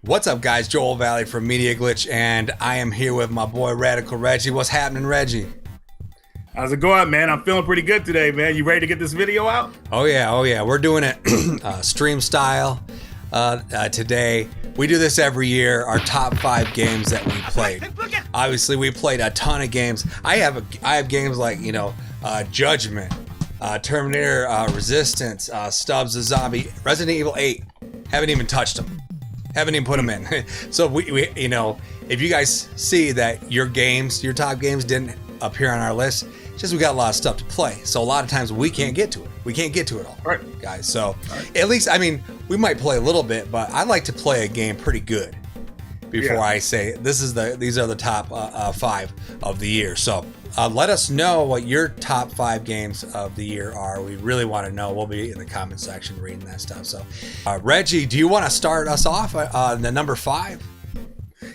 What's up, guys? Joel Valley from Media Glitch, and I am here with my boy Radical Reggie. What's happening, Reggie? How's it going, man? I'm feeling pretty good today, man. You ready to get this video out? Oh yeah. We're doing it stream style today. We do this every year. Our top 5 games that we played. Obviously, we played a ton of games. I have games like Judgment, Terminator, Resistance, Stubbs the Zombie, Resident Evil 8. Haven't even touched them. Haven't even put them in. So we if you guys see that your top games didn't appear on our list, it's just we got a lot of stuff to play. So a lot of times we can't get to it. We can't get to it all, right, guys. So at least, we might play a little bit, but I like to play a game pretty good before I say these are the top 5 of the year. So let us know what your top 5 games of the year are. We really want to know. We'll be in the comment section reading that stuff. So Reggie, do you want to start us off on the number 5?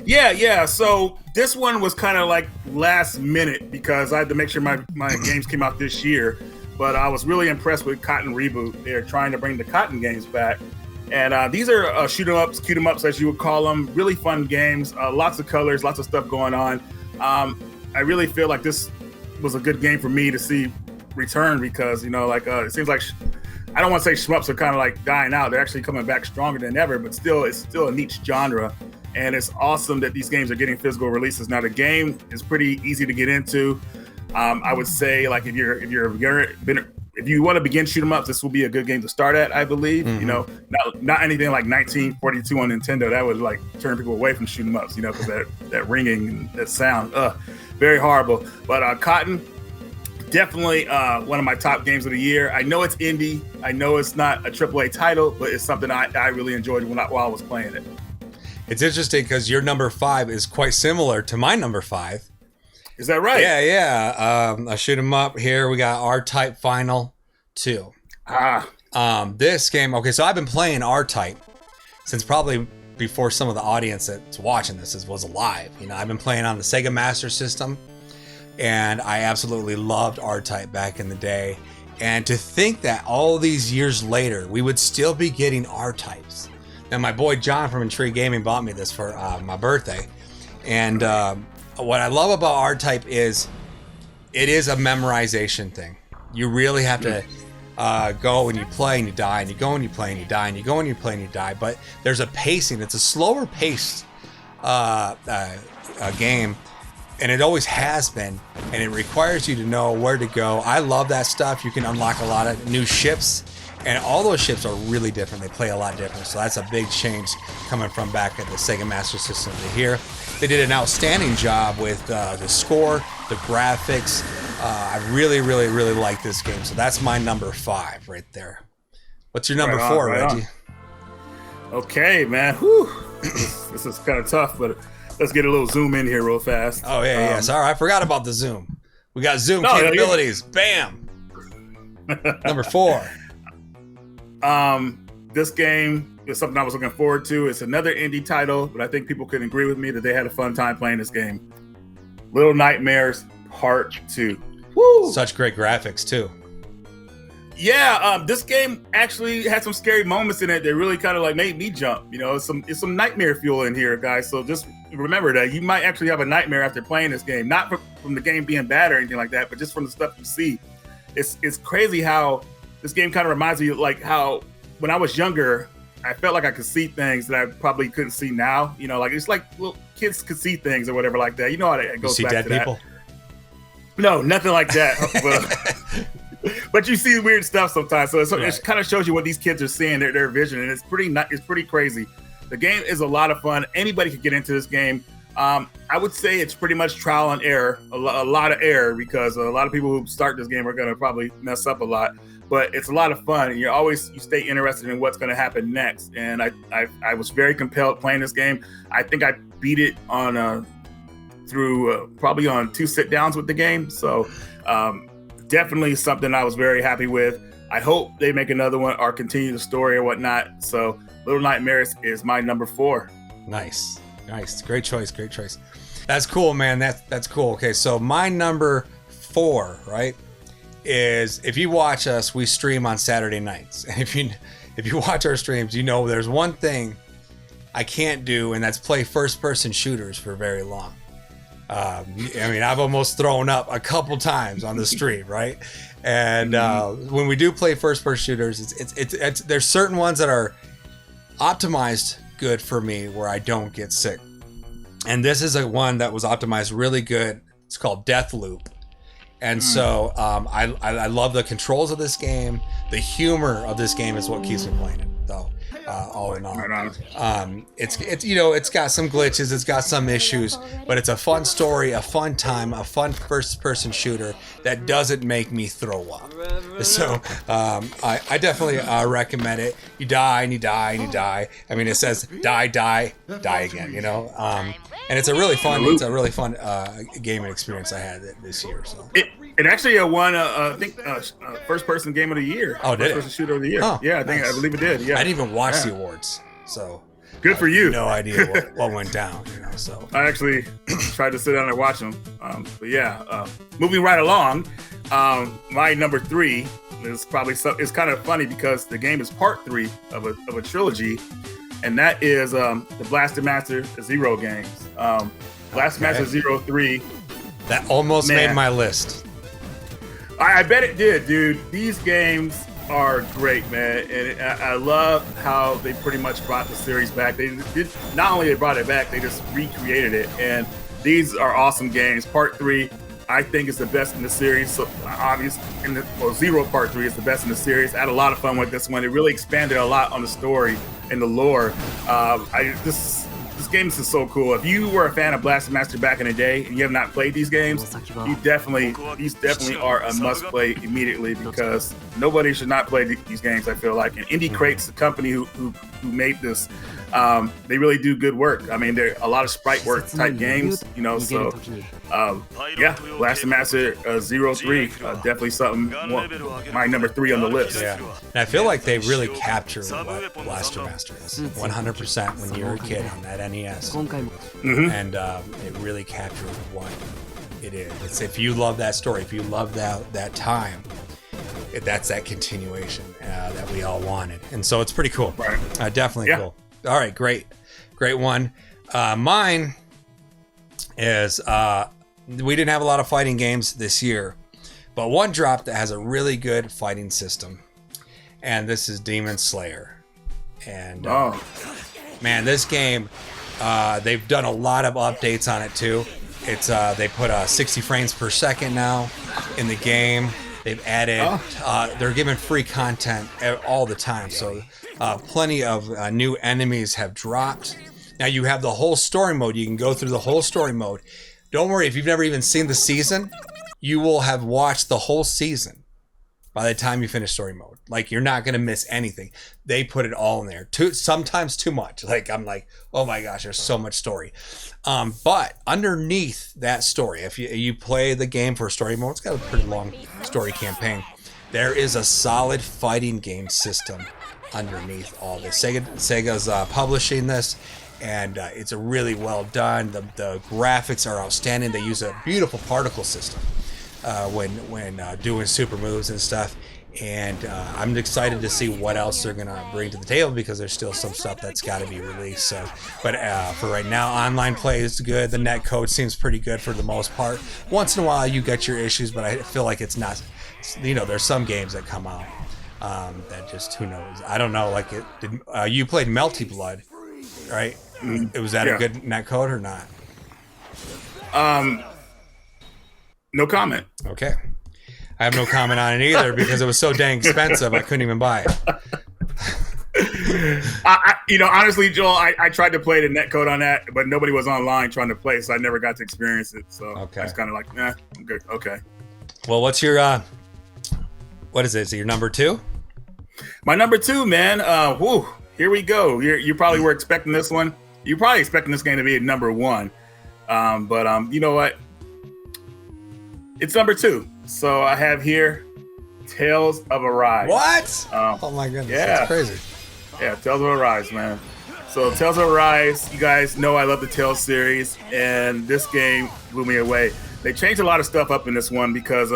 Yeah. So this one was kind of like last minute because I had to make sure my games came out this year. But I was really impressed with Cotton Reboot. They're trying to bring the Cotton games back. And these are shoot 'em ups, cute 'em ups, as you would call them. Really fun games. Lots of colors, lots of stuff going on. I really feel like this was a good game for me to see return because, it seems like, I don't want to say shmups are kind of like dying out. They're actually coming back stronger than ever, but still, it's still a niche genre. And it's awesome that these games are getting physical releases. Now, the game is pretty easy to get into. I would say, like, if you want to begin shoot 'em ups, this will be a good game to start at, I believe. Mm-hmm. Not anything like 1942 on Nintendo. That would like turn people away from shoot 'em ups, because that ringing and that sound, very horrible. But Cotton, definitely one of my top games of the year. I know it's indie. I know it's not a AAA title, but it's something I really enjoyed while I was playing it. It's interesting because your number 5 is quite similar to my number 5. Is that right? Yeah. I shoot 'em up here. We got RType Final 2. This game. Okay, so I've been playing RType since probably before some of the audience that's watching this was alive. I've been playing on the Sega Master System, and I absolutely loved RType back in the day. And to think that all these years later, we would still be getting RTypes. Now, my boy John from Intrigue Gaming bought me this for my birthday, and what I love about RType is it is a memorization thing. You really have to go and you play and you die, and you go and you play and you die, and you go and you play and you die. But there's a pacing. It's a slower paced game, and it always has been, and it requires you to know where to go. I love that stuff. You can unlock a lot of new ships, and all those ships are really different. They play a lot different, so that's a big change coming from back at the Sega Master System to here. They did an outstanding job with the score, the graphics. I really like this game, so that's my number 5 right there. What's your number 4, Reggie? Okay, man. Whew. This is kind of tough, but let's get a little zoom in here real fast. Oh, yeah. Sorry, I forgot about the zoom. We got zoom capabilities. Bam! Number 4. This game is something I was looking forward to. It's another indie title, but I think people can agree with me that they had a fun time playing this game. Little Nightmares Part 2. Woo! Such great graphics too. Yeah, this game actually had some scary moments in it that really kind of like made me jump. It's some nightmare fuel in here, guys. So just remember that you might actually have a nightmare after playing this game. Not from the game being bad or anything like that, but just from the stuff you see. It's crazy how this game kind of reminds me of like how when I was younger, I felt like I could see things that I probably couldn't see now. It's like little kids could see things or whatever like that. How it goes you see back dead to people? That. No, nothing like that. But you see weird stuff sometimes. So it kind of shows you what these kids are seeing, their vision, and it's pretty crazy. The game is a lot of fun. Anybody could get into this game. I would say it's pretty much trial and error, a lot of error, because a lot of people who start this game are going to probably mess up a lot. But it's a lot of fun, and you stay interested in what's going to happen next. And I was very compelled playing this game. I think I beat it on through probably on 2 sit downs with the game. So definitely something I was very happy with. I hope they make another one or continue the story or whatnot. So Little Nightmares is my number 4. Nice. Great choice. That's cool, man. That's cool. Okay, so my number 4, right, is if you watch us, we stream on Saturday nights. And if you watch our streams, there's one thing I can't do, and that's play first-person shooters for very long. I mean, I've almost thrown up a couple times on the stream, right? And when we do play first-person shooters, it's there's certain ones that are optimized good for me where I don't get sick. And this is a one that was optimized really good. It's called Deathloop. And so I love the controls of this game. The humor of this game is what keeps me playing it, though. All in all, it's you know, it's got some glitches, it's got some issues, but it's a fun story, a fun time, a fun first-person shooter that doesn't make me throw up. So I definitely recommend it. You die and you die and you die. I mean, it says die, die, die again. You know, and it's a really fun gaming experience I had this year. So. It actually won, I think, first-person game of the year. Oh, did it? First-person shooter of the year. Oh, yeah, I believe it did. Yeah, I didn't even watch the awards, so good for you. No idea what went down. You know, so I actually tried to sit down and watch them. But yeah, moving right along, my number 3 is probably it's kind of funny because the game is part 3 of a trilogy, and that is the Blaster Master Zero games. Blaster Master Zero 3. That almost made my list. I bet it did, dude. These games are great, man, and I love how they pretty much brought the series back. They not only brought it back, they just recreated it, and these are awesome games. Part 3, I think, is the best in the series. So obviously, Zero Part 3 is the best in the series. I had a lot of fun with this one. It really expanded a lot on the story and the lore. This game is so cool. If you were a fan of Blaster Master back in the day and you have not played these games, these definitely are a must play immediately, because nobody should not play these games, I feel like. And Indie Crates, the company who made this, they really do good work. I mean, they're a lot of sprite work type games, you know, so yeah, Blaster Master Zero 3, definitely something, my number 3 on the list. Yeah, and I feel like they really capture what Blaster Master is 100% when you were a kid on that NES. And it really captures what it is. It's, if you love that story, if you love that time, that's that continuation that we all wanted, and so it's pretty cool. Right. Definitely cool. All right, great one. Mine is we didn't have a lot of fighting games this year, but one dropped that has a really good fighting system, and this is Demon Slayer. And man, this game, they've done a lot of updates on it too. It's they put 60 frames per second now in the game. They've added, they're giving free content all the time. So plenty of new enemies have dropped. Now you have the whole story mode. You can go through the whole story mode. Don't worry, if you've never even seen the season, you will have watched the whole season by the time you finish story mode. Like, you're not going to miss anything. They put it all in there. Sometimes too much. Like, I'm like, oh my gosh, there's so much story. But underneath that story, if you play the game for story mode, it's got a pretty long story campaign. There is a solid fighting game system underneath all this. Sega's publishing this, and it's a really well done. The graphics are outstanding. They use a beautiful particle system when doing super moves and stuff. And I'm excited to see what else they're gonna bring to the table, because there's still some stuff that's got to be released. So, but for right now, online play is good. The net code seems pretty good for the most part. Once in a while, you get your issues, but I feel like it's not. You know, there's some games that come out that just, who knows? I don't know. Like you played Melty Blood, right? Was that a good net code or not? No comment. Okay. I have no comment on it either, because it was so dang expensive I couldn't even buy it. Honestly, Joel, I tried to play the netcode on that, but nobody was online trying to play, so I never got to experience it. So I was kind of like, I'm good. Okay. Well, what's your what is it? Is it your number 2? My number 2, man. Here we go. You probably were expecting this one. You're probably expecting this game to be at number 1. But you know what? It's number 2. So I have here Tales of Arise. What? Oh my goodness, that's crazy. Yeah, Tales of Arise, man. So Tales of Arise, you guys know I love the Tales series, and this game blew me away. They changed a lot of stuff up in this one, because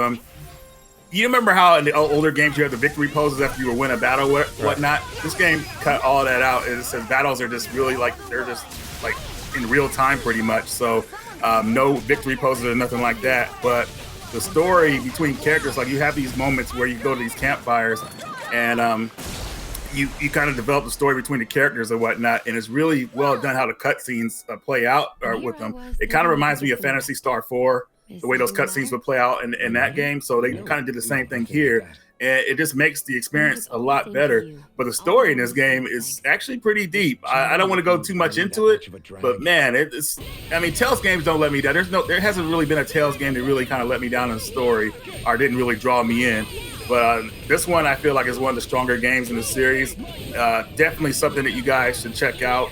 You remember how in the older games you had the victory poses after you were win a battle, whatnot? Right. This game cut all that out. It says battles are just really like they're just like in real time, pretty much. So no victory poses or nothing like that. But the story between characters, like you have these moments where you go to these campfires, and you kind of develop the story between the characters and whatnot, and it's really well done how the cutscenes play out with them. It kind of reminds me of Phantasy Star 4. The way those cutscenes would play out in that game. So they kind of did the same thing here. And it just makes the experience a lot better. But the story in this game is actually pretty deep. I don't want to go too much into it, but man, Tales games don't let me down. There hasn't really been a Tales game that really kind of let me down in the story or didn't really draw me in. But this one I feel like is one of the stronger games in the series. Definitely something that you guys should check out.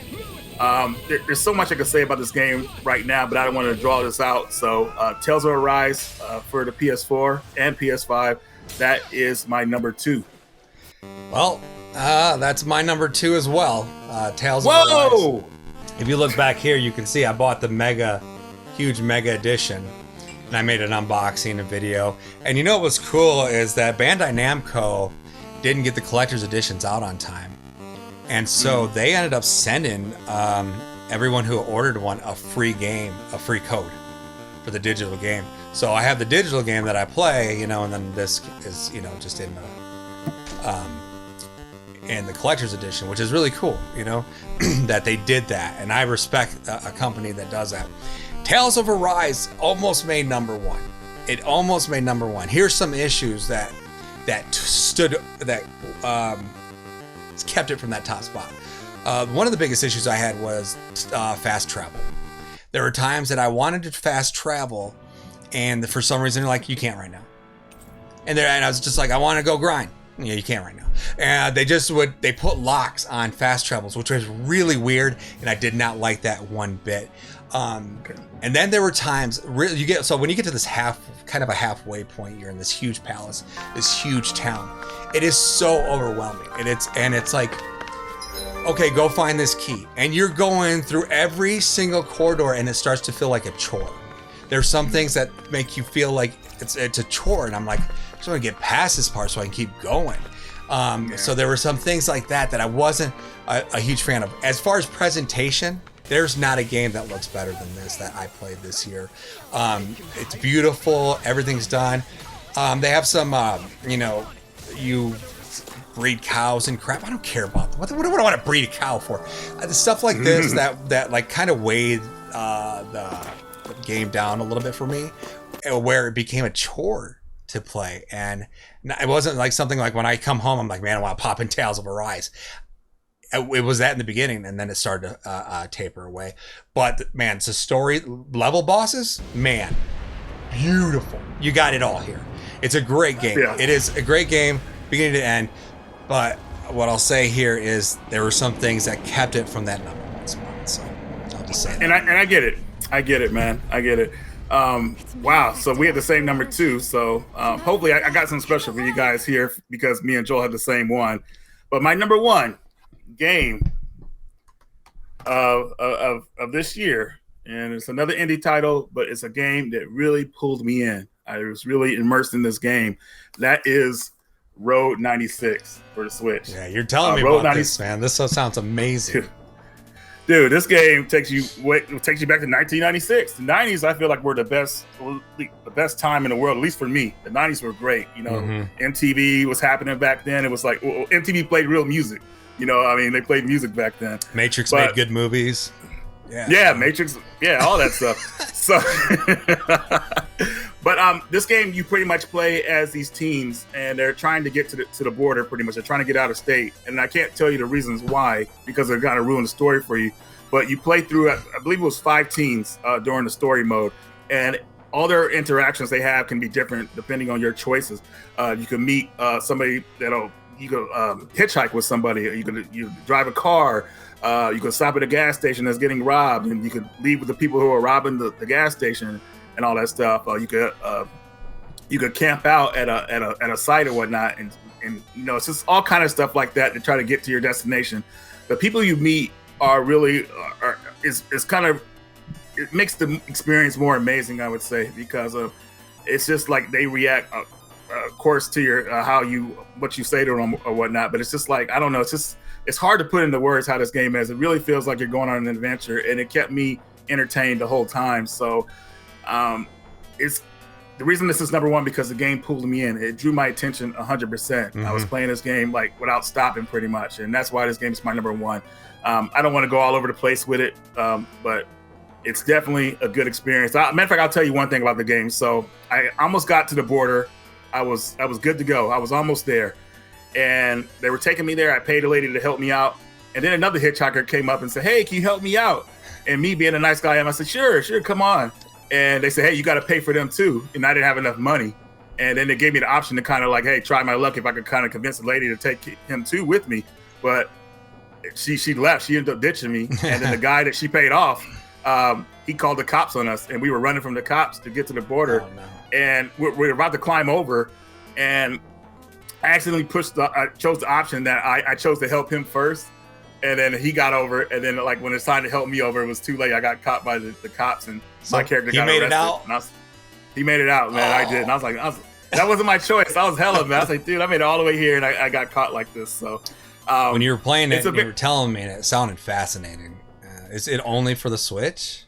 There's so much I could say about this game right now, but I don't want to draw this out. So Tales of Arise for the PS4 and PS5, that is my number 2. Well, that's my number 2 as well. Tales of Arise. If you look back here, you can see I bought the huge mega edition, and I made an unboxing, a video. And you know what was cool is that Bandai Namco didn't get the collector's editions out on time. And so they ended up sending everyone who ordered one a free code for the digital game. So I have the digital game that I play, and then this is, just in the collector's edition, which is really cool, that they did that. And I respect a company that does that. Tales of Arise almost made number 1. It almost made number 1. Here's some issues that kept it from that top spot. One of the biggest issues I had was fast travel. There were times that I wanted to fast travel, and for some reason they're like, you can't right now. And I was just like, I want to go grind. Yeah, you can't right now. And they put locks on fast travels, which was really weird, and I did not like that one bit. And then there were times when you get to this kind of a halfway point, you're in this huge palace, this huge town. It is so overwhelming, and it's like, okay, go find this key, and you're going through every single corridor, and it starts to feel like a chore. There's some things that make you feel like it's a chore, and I'm like, I just want to get past this part so I can keep going. So there were some things like that I wasn't a huge fan of. As far as presentation, there's not a game that looks better than this that I played this year. It's beautiful. Everything's done. They have some, you breed cows and crap. I don't care about them. What do I want to breed a cow for? Stuff like this that like kind of weighed the game down a little bit for me, where it became a chore to play. And it wasn't like something like when I come home, I'm like, man, I want to pop in Tales of Arise. It was that in the beginning, and then it started to taper away. But man, it's a story level bosses, man, beautiful. You got it all here. It's a great game. Yeah. It is a great game, beginning to end. But what I'll say here is there were some things that kept it from that number 1 spot. So I'll just say that. And I get it. I get it, man. I get it. Wow. So we had the same number 2. So hopefully I got something special for you guys here because me and Joel had the same one. But my number 1 game of this year, and it's another indie title, but it's a game that really pulled me in. I was really immersed in this game. That is Road 96 for the Switch. Yeah, you're telling me about this, man. This sounds amazing. Dude, this game takes you back to 1996. The 90s, I feel like were the best time in the world, at least for me. The 90s were great. MTV was happening back then. It was like MTV played real music. They played music back then. Matrix made good movies. Yeah, Matrix. Yeah, all that stuff. So, but this game, you pretty much play as these teens, and they're trying to get to the border. Pretty much, they're trying to get out of state, and I can't tell you the reasons why because they're gonna ruin the story for you. But you play through, I believe it was 5 teens during the story mode, and all their interactions they have can be different depending on your choices. You can meet somebody you can hitchhike with somebody. You drive a car. You can stop at a gas station that's getting robbed, and you can leave with the people who are robbing the gas station and all that stuff. You could camp out at a site or whatnot, and it's just all kind of stuff like that to try to get to your destination. The people you meet are really it makes the experience more amazing, I would say, because it's just like they react of course, to your what you say to them or whatnot. But it's just like, I don't know. It's hard to put into words how this game is. It really feels like you're going on an adventure, and it kept me entertained the whole time. So it's the reason this is number one, because the game pulled me in. It drew my attention 100%. I was playing this game like without stopping pretty much, and that's why this game is my number one. I don't want to go all over the place with it, but it's definitely a good experience. Matter of fact, I'll tell you one thing about the game. So I almost got to the border. I was good to go. I was almost there, and they were taking me there. I paid a lady to help me out, and then another hitchhiker came up and said, "Hey, can you help me out?" And me being a nice guy, I said, "Sure, come on." And they said, "Hey, you got to pay for them too." And I didn't have enough money, and then they gave me the option to kind of like, "Hey, try my luck if I could kind of convince the lady to take him too with me." But she left. She ended up ditching me, and then the guy that she paid off, he called the cops on us, and we were running from the cops to get to the border. Oh, no. And we're about to climb over, and I accidentally I chose the option that I chose to help him first, and then he got over, and then like when it's time to help me over, it was too late. I got caught by the cops, and so my character got arrested. He made it out, man. I did, and I was like, that wasn't my choice. I was hella, man. I was like, dude, I made it all the way here, and I got caught like this. So when you were playing it, and you were telling me, and it sounded fascinating. Is it only for the Switch?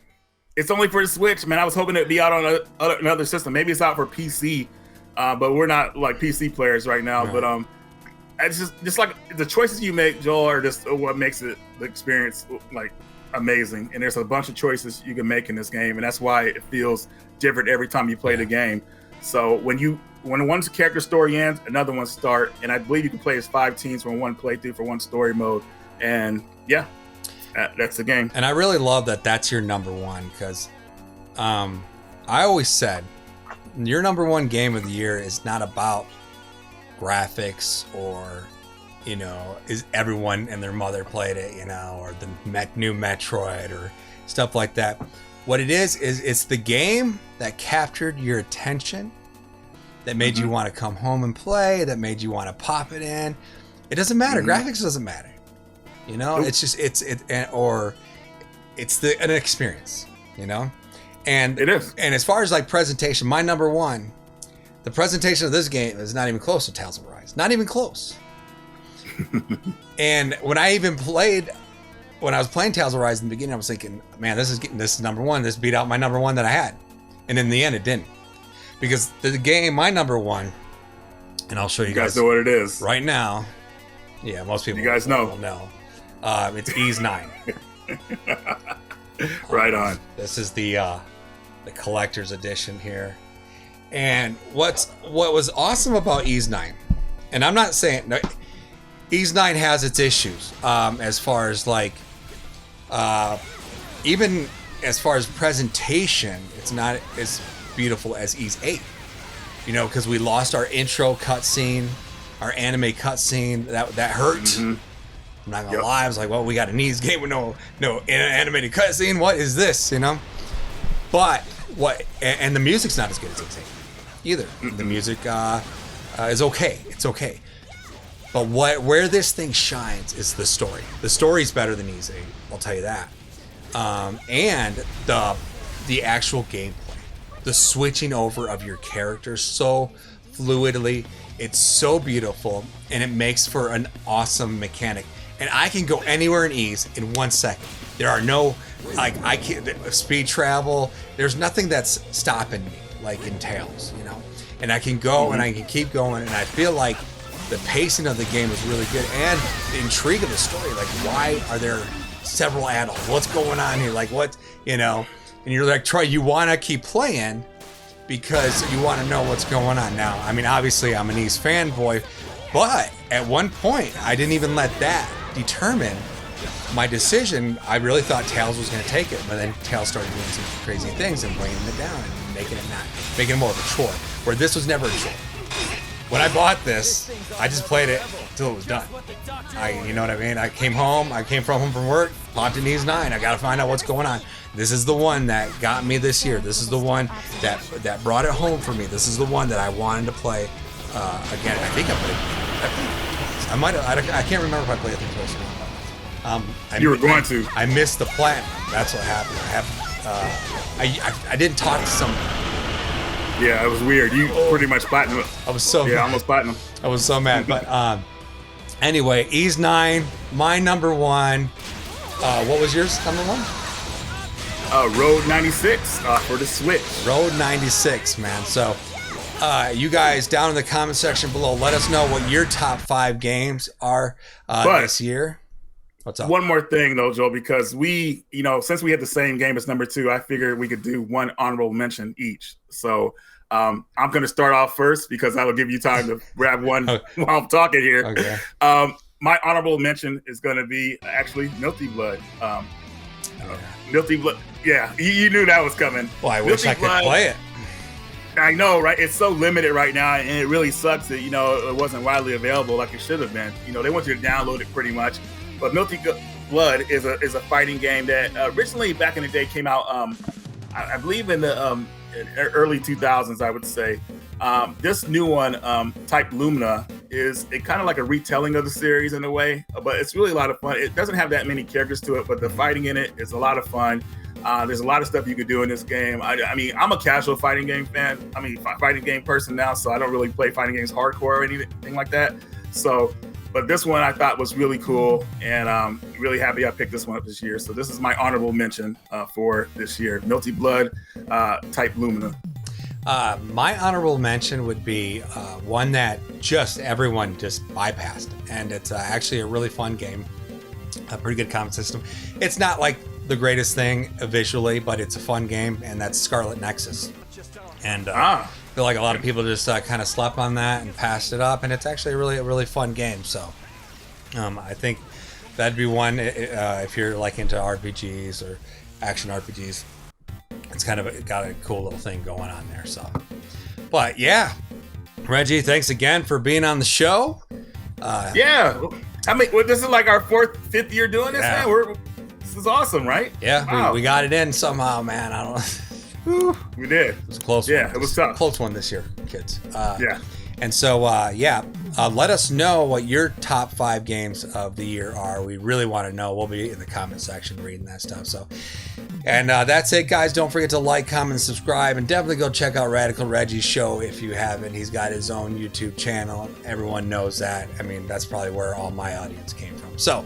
It's only for the Switch, man. I was hoping it'd be out on another system. Maybe it's out for PC, but we're not like PC players right now. Right. But it's just like the choices you make, Joel, are just what makes the experience like amazing. And there's a bunch of choices you can make in this game, and that's why it feels different every time you play the game. So when one character story ends, another one start, and I believe you can play as 5 teams from one playthrough for one story mode. And yeah. That's the game. And I really love that that's your number one, because I always said your number one game of the year is not about graphics or, is everyone and their mother played it, or the new Metroid or stuff like that. What it is it's the game that captured your attention, that made you want to come home and play, that made you want to pop it in. It doesn't matter. Graphics doesn't matter. It's just it's an experience, and it is. And as far as like presentation, my number one, the presentation of this game is not even close to Tales of Arise, not even close. And when I was playing Tales of Arise in the beginning, I was thinking, man, this is number one. This beat out my number one that I had, and in the end, it didn't, because the game, my number one, and I'll show you guys know what it is right now. Yeah, most people. You guys know. Will know. It's Ys 9. Right on. This is the collector's edition here. And what was awesome about Ys 9, and I'm not saying Ys 9 has its issues, as far as like even as far as presentation, it's not as beautiful as Ys 8. Because we lost our intro cutscene, our anime cutscene. That hurt. I'm not gonna lie. I was like, well, we got an Ys game with no animated cutscene. What is this? But and the music's not as good as Ys 8 either. The music is okay. It's okay. But where this thing shines is the story. The story's better than Ys 8. I'll tell you that. And the actual gameplay, the switching over of your characters so fluidly. It's so beautiful, and it makes for an awesome mechanic. And I can go anywhere in Ys in 1 second. There are no, I can't, speed travel. There's nothing that's stopping me, like in Tales, And I can go and I can keep going, and I feel like the pacing of the game is really good, and the intrigue of the story. Like, why are there several adults? What's going on here? Like, what, And you're like, Troy, you want to keep playing because you want to know what's going on. Now, I mean, obviously, I'm an Ys fanboy, but at one point, I didn't even let that determine my decision. I really thought Tales was going to take it, but then Tales started doing some crazy things and bringing it down and making it more of a chore, where this was never a chore. When I bought this, I just played it until it was done. You know what I mean? I came from home from work, popped in Ys 9. I got to find out what's going on. This is the one that got me this year. This is the one that brought it home for me. This is the one that I wanted to play again. I think I played. I might have. I can't remember if I played it twice or not. You were going to. I missed the platinum. That's what happened. I didn't talk to someone. Yeah, it was weird. You pretty much platinum. I was so mad. Almost platinum. I was so mad. But anyway, E's 9, my number 1. What was yours number 1? Road 96 for the Switch. Road 96, man. So you guys down in the comment section below, let us know what your top 5 games are this year. What's up? One more thing though, Joe, because we, since we had the same game as number 2, I figured we could do one honorable mention each. So I'm going to start off first because I will give you time to grab one while I'm talking here. Okay. My honorable mention is going to be actually Milty Blood. Milty Blood. Yeah, you knew that was coming. Well, I wish I could play it. I know, right? It's so limited right now, and it really sucks that, it wasn't widely available like it should have been. They want you to download it pretty much. But Milty Blood is a fighting game that originally back in the day came out, I believe in the early 2000s, I would say. This new one, Type Lumina, is kind of like a retelling of the series in a way, but it's really a lot of fun. It doesn't have that many characters to it, but the fighting in it is a lot of fun. There's a lot of stuff you could do in this game. I mean, I'm a casual fighting game fan. Fighting game person now, so I don't really play fighting games hardcore or anything like that. But this one I thought was really cool, and I'm really happy I picked this one up this year. So this is my honorable mention for this year. Milty Blood, Type Lumina. My honorable mention would be one that everyone just bypassed, and it's actually a really fun game. A pretty good combat system. It's not like the greatest thing visually, but it's a fun game, and that's Scarlet Nexus. And I feel like a lot of people just kind of slept on that and passed it up, and it's actually a really fun game. So I think that'd be one if you're like into RPGs or action RPGs. It's kind of got a cool little thing going on there. So, but yeah, Reggie, thanks again for being on the show. Yeah, this is like our 5th year doing this, man. This is awesome, right? Yeah, wow. we got it in somehow, man. I don't know. We did. It was a close one. Yeah, it was tough. Close one this year, kids. Yeah. And so, let us know what your top 5 games of the year are. We really want to know. We'll be in the comment section reading that stuff. So, and that's it, guys. Don't forget to like, comment, and subscribe. And definitely go check out Radical Reggie's show if you haven't. He's got his own YouTube channel. Everyone knows that. I mean, that's probably where all my audience came from. So,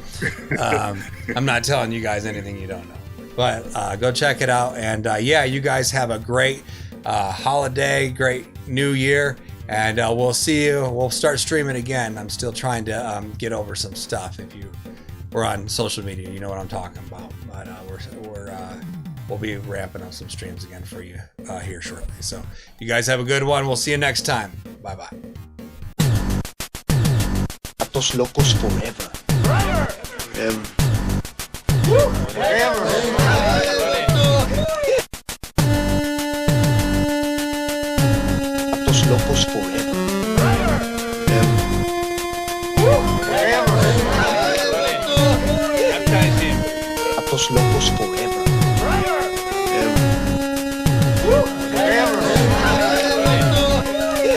I'm not telling you guys anything you don't know. But go check it out. And you guys have a great holiday, great new year. And we'll see you. We'll start streaming again. I'm still trying to get over some stuff. If you were on social media, you know what I'm talking about. But we'll be ramping up some streams again for you here shortly. So you guys have a good one. We'll see you next time. Bye bye. Atos locos forever. Forever. Atos locos forever. Atos locos forever.